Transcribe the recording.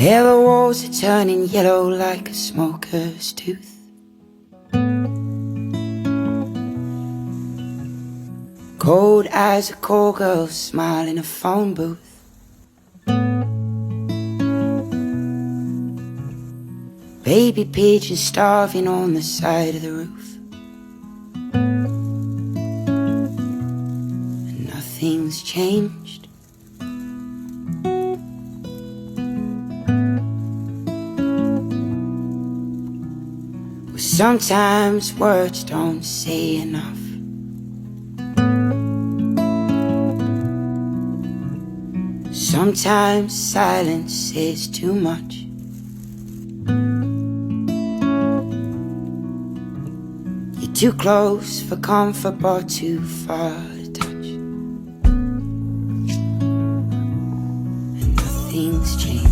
where the walls are turning yellow like a smoker's tooth. Cold eyes of cold girls smile in a phone booth. Baby pigeons starving on the side of the roof. And nothing's changed. Well, sometimes words don't say enough. Sometimes silence says too much. You're too close for comfort but too far to touch. And nothing's changed.